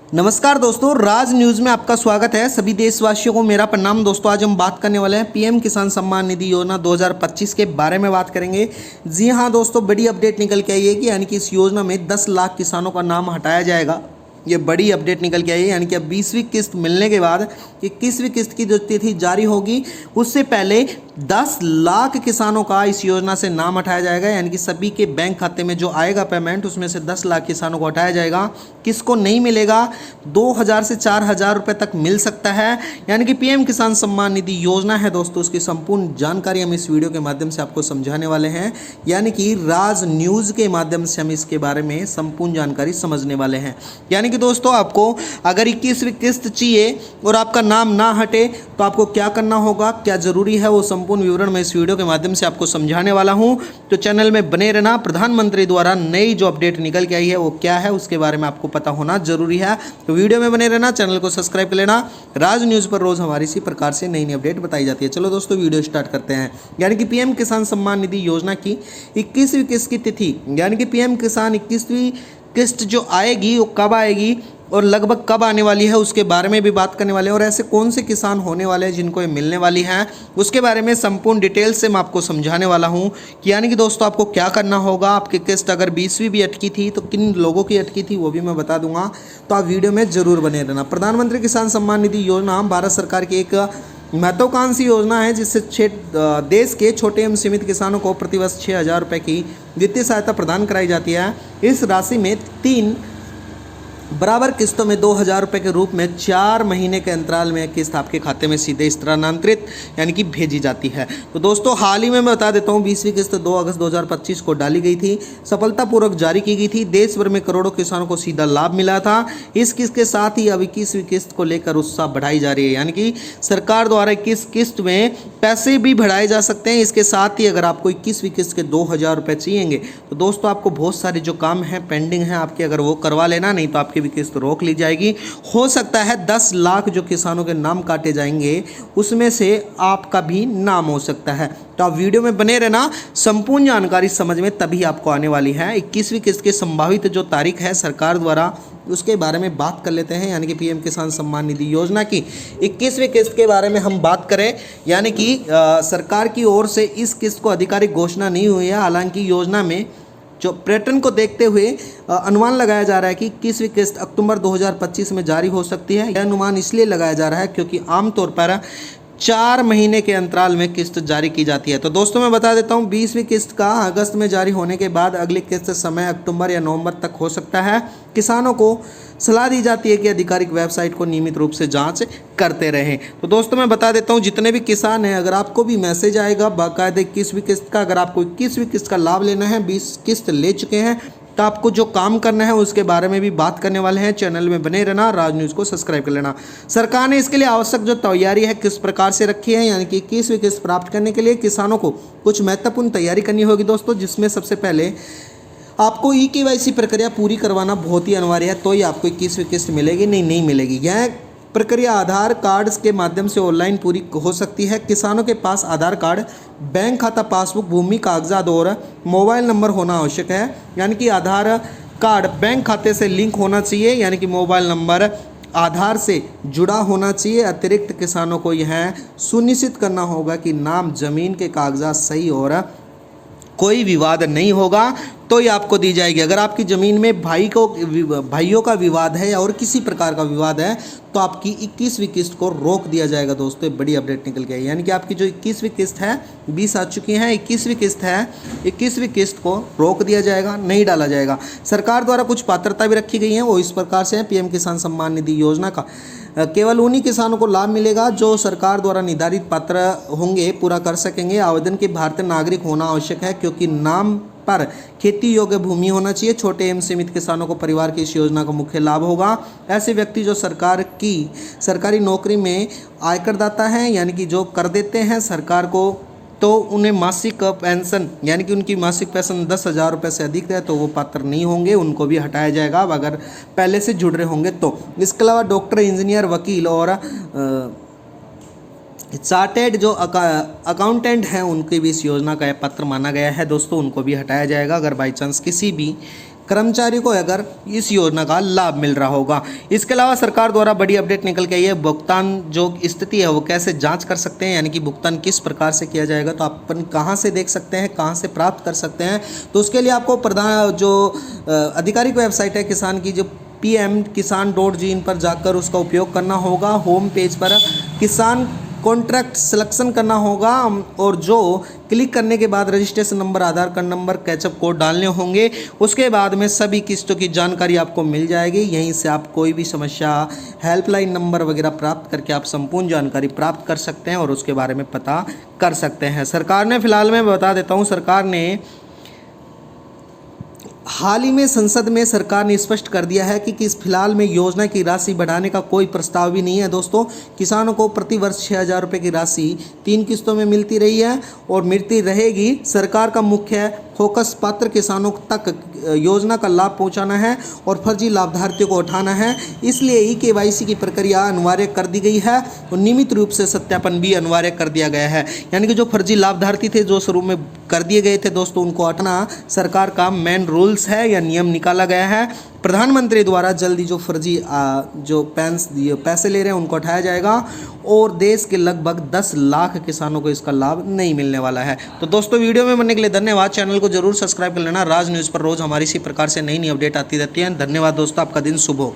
नमस्कार दोस्तों, राज न्यूज़ में आपका स्वागत है। सभी देशवासियों को मेरा प्रणाम। दोस्तों आज हम बात करने वाले हैं पीएम किसान सम्मान निधि योजना 2025 के बारे में बात करेंगे। जी हां दोस्तों, बड़ी अपडेट निकल के आई है कि यानी कि इस योजना में 10 लाख किसानों का नाम हटाया जाएगा। ये बड़ी अपडेट निकल के आई है, यानी कि अब 20वीं किस्त मिलने के बाद 21वीं किस्त की जो तिथि जारी होगी उससे पहले 10 लाख किसानों का इस योजना से नाम हटाया जाएगा। यानी कि सभी के बैंक खाते में जो आएगा पेमेंट उसमें से 10 लाख किसानों को हटाया जाएगा। किसको नहीं मिलेगा? 2000 से 4000 रुपये तक मिल सकता है। यानी कि पीएम किसान सम्मान निधि योजना है दोस्तों, उसकी संपूर्ण जानकारी हम इस वीडियो के माध्यम से आपको समझाने वाले हैं। यानी कि राज न्यूज़ के माध्यम से हम इसके बारे में संपूर्ण जानकारी समझने वाले हैं। यानी कि दोस्तों आपको अगर 21वीं किस्त चाहिए और आपका नाम ना हटे तो आपको क्या करना होगा, क्या जरूरी है, वो संपूर्ण विवरण मैं इस वीडियो के माध्यम से आपको समझाने वाला हूं। तो चैनल में बने रहना। प्रधानमंत्री द्वारा नई जो अपडेट निकल के आई है वो क्या है उसके बारे में आपको पता होना जरूरी है। तो वीडियो में बने रहना, चैनल को सब्सक्राइब कर लेना। राज न्यूज़ पर रोज हमारी इसी प्रकार से नई नई अपडेट बताई जाती है। चलो दोस्तों वीडियो स्टार्ट करते हैं। यानी कि पीएम किसान सम्मान निधि योजना की 21वीं किस्त की तिथि, यानी कि पीएम किसान 21वीं किस्त जो आएगी वो कब आएगी और लगभग कब आने वाली है उसके बारे में भी बात करने वाले हैं। और ऐसे कौन से किसान होने वाले हैं जिनको ये मिलने वाली है उसके बारे में संपूर्ण डिटेल से मैं आपको समझाने वाला हूं कि यानी कि दोस्तों आपको क्या करना होगा। आपकी किस्त अगर 20वीं भी अटकी थी तो किन लोगों की अटकी थी वो भी मैं बता दूंगा, तो आप वीडियो में जरूर बने रहना। प्रधानमंत्री किसान सम्मान निधि योजना भारत सरकार की एक महत्वाकांक्षी योजना है जिससे देश के छोटे एवं सीमित किसानों को प्रतिवर्ष 6000 रुपये की वित्तीय सहायता प्रदान कराई जाती है। इस राशि में 3 बराबर किस्तों में 2000 रुपये के रूप में 4 महीने के अंतराल में किस्त आपके खाते में सीधे स्थानांतरित यानी कि भेजी जाती है। तो दोस्तों हाल ही में मैं बता देता हूँ 20वीं किस्त 2 अगस्त 2025 को डाली गई थी, सफलतापूर्वक जारी की गई थी। देश भर में करोड़ों किसानों को सीधा लाभ मिला था। इस किस्त के साथ ही अब 21वीं किस्त को लेकर उत्साह बढ़ाई जा रही है। यानी कि सरकार द्वारा 21 किस्त में पैसे भी बढ़ाए जा सकते हैं। इसके साथ ही अगर आपको 21वीं किस्त के 2000 रुपये चाहिएंगे तो दोस्तों आपको बहुत सारे जो काम हैं पेंडिंग हैं आपके, अगर वो करवा लेना, नहीं तो आपकी किस्त रोक ली जाएगी। हो सकता है 10 लाख जो किसानों के नाम काटे जाएंगे उसमें से आपका भी नाम हो सकता है। तो आप वीडियो में बने रहना, संपूर्ण जानकारी समझ में तभी आपको आने वाली है। 21वीं किस्त की संभावित जो तारीख है सरकार द्वारा उसके बारे में बात कर लेते हैं। यानी कि पीएम किसान सम्मान निधि योजना की 21वीं किस्त के बारे में हम बात करें, यानी कि सरकार की ओर से इस किस्त को आधिकारिक घोषणा नहीं हुई है। हालांकि योजना में जो पैटर्न को देखते हुए अनुमान लगाया जा रहा है कि 21वीं किस्त अक्टूबर 2025 में जारी हो सकती है। यह अनुमान इसलिए लगाया जा रहा है क्योंकि आमतौर पर 4 महीने के अंतराल में किस्त जारी की जाती है। तो दोस्तों मैं बता देता हूं 20वीं किस्त का अगस्त में जारी होने के बाद अगली किस्त समय अक्टूबर या नवंबर तक हो सकता है। किसानों को सलाह दी जाती है कि आधिकारिक वेबसाइट को नियमित रूप से जांच करते रहें। तो दोस्तों मैं बता देता हूं जितने भी किसान हैं, अगर आपको भी मैसेज आएगा बाकायदा 21वीं किस्त का, अगर आपको 21वीं किस्त का लाभ लेना है, 20 किस्त ले चुके हैं तो आपको जो काम करना है उसके बारे में भी बात करने वाले हैं। चैनल में बने रहना, राज न्यूज़ को सब्सक्राइब कर लेना। सरकार ने इसके लिए आवश्यक जो तैयारी है किस प्रकार से रखी है, यानी कि 21वीं किस्त प्राप्त करने के लिए किसानों को कुछ महत्वपूर्ण तैयारी करनी होगी दोस्तों, जिसमें सबसे पहले आपको ई-केवाईसी प्रक्रिया पूरी करवाना बहुत ही अनिवार्य है, तो ही आपको 21वीं किस्त मिलेगी, नहीं मिलेगी। यह प्रक्रिया आधार कार्ड के माध्यम से ऑनलाइन पूरी हो सकती है। किसानों के पास आधार कार्ड, बैंक खाता पासबुक, भूमि कागजात और मोबाइल नंबर होना आवश्यक है। यानी कि आधार कार्ड बैंक खाते से लिंक होना चाहिए, यानी कि मोबाइल नंबर आधार से जुड़ा होना चाहिए। अतिरिक्त किसानों को यह सुनिश्चित करना होगा कि नाम, जमीन के कागजात सही और कोई विवाद नहीं होगा तो ये आपको दी जाएगी। अगर आपकी ज़मीन में भाइयों का विवाद है और किसी प्रकार का विवाद है तो आपकी 21वीं किस्त को रोक दिया जाएगा। दोस्तों बड़ी अपडेट निकल के आई, यानी कि आपकी जो 21वीं किस्त है 20 आ चुकी हैं, 21वीं किस्त है, 21वीं किस्त को रोक दिया जाएगा, नहीं डाला जाएगा। सरकार द्वारा कुछ पात्रता भी रखी गई हैं, वो इस प्रकार से है। पीएम किसान सम्मान निधि योजना का केवल उन्हीं किसानों को लाभ मिलेगा जो सरकार द्वारा निर्धारित पात्र होंगे, पूरा कर सकेंगे। आवेदन के भारतीय नागरिक होना आवश्यक है क्योंकि नाम पर खेती योग्य भूमि होना चाहिए। छोटे एवं सीमित किसानों को परिवार की इस योजना का मुख्य लाभ होगा। ऐसे व्यक्ति जो सरकारी नौकरी में आयकरदाता हैं, यानी कि जो कर देते हैं सरकार को, तो उन्हें मासिक पेंशन यानी कि उनकी मासिक पेंशन 10,000 रुपये से अधिक है तो वो पात्र नहीं होंगे, उनको भी हटाया जाएगा अब अगर पहले से जुड़ रहे होंगे तो। इसके अलावा डॉक्टर, इंजीनियर, वकील और चार्टेड जो अकाउंटेंट हैं उनकी भी इस योजना का पात्र माना गया है दोस्तों, उनको भी हटाया जाएगा। अगर बाई चांस किसी भी कर्मचारी को अगर इस योजना का लाभ मिल रहा होगा। इसके अलावा सरकार द्वारा बड़ी अपडेट निकल के आई है, भुगतान जो स्थिति है वो कैसे जांच कर सकते हैं, यानी कि भुगतान किस प्रकार से किया जाएगा, तो आप अपन कहाँ से देख सकते हैं, कहाँ से प्राप्त कर सकते हैं। तो उसके लिए आपको प्रधान जो आधिकारिक वेबसाइट है किसान की, जो pmkisan.gin पर जाकर उसका उपयोग करना होगा। होम पेज पर किसान कॉन्ट्रैक्ट सिलेक्शन करना होगा और जो क्लिक करने के बाद रजिस्ट्रेशन नंबर, आधार कार्ड नंबर, कैचअप कोड डालने होंगे। उसके बाद में सभी किस्तों की जानकारी आपको मिल जाएगी। यहीं से आप कोई भी समस्या, हेल्पलाइन नंबर वगैरह प्राप्त करके आप संपूर्ण जानकारी प्राप्त कर सकते हैं और उसके बारे में पता कर सकते हैं। सरकार ने फिलहाल मैं बता देता हूँ, सरकार ने हाल ही में संसद में सरकार ने स्पष्ट कर दिया है कि इस फिलहाल में योजना की राशि बढ़ाने का कोई प्रस्ताव भी नहीं है। दोस्तों, किसानों को प्रति वर्ष 6,000 रुपये की राशि 3 किस्तों में मिलती रही है और मिलती रहेगी। सरकार का मुख्य फोकस पात्र किसानों तक योजना का लाभ पहुंचाना है और फर्जी लाभार्थियों को उठाना है। इसलिए KYC की प्रक्रिया अनिवार्य कर दी गई है और नियमित रूप से सत्यापन भी अनिवार्य कर दिया गया है। यानी कि जो फर्जी लाभार्थी थे, जो शुरू में कर दिए गए थे दोस्तों, उनको हटाना सरकार का मेन रूल्स है या नियम निकाला गया है। प्रधानमंत्री द्वारा जल्दी जो फर्जी जो पैसे ले रहे हैं उनको हटाया जाएगा और देश के लगभग 10 लाख किसानों को इसका लाभ नहीं मिलने वाला है। तो दोस्तों, वीडियो में बनने के लिए धन्यवाद। चैनल को जरूर सब्सक्राइब कर लेना। राज न्यूज़ पर रोज हमारी इसी प्रकार से नई अपडेट आती रहती है। धन्यवाद दोस्तों, आपका दिन शुभ हो।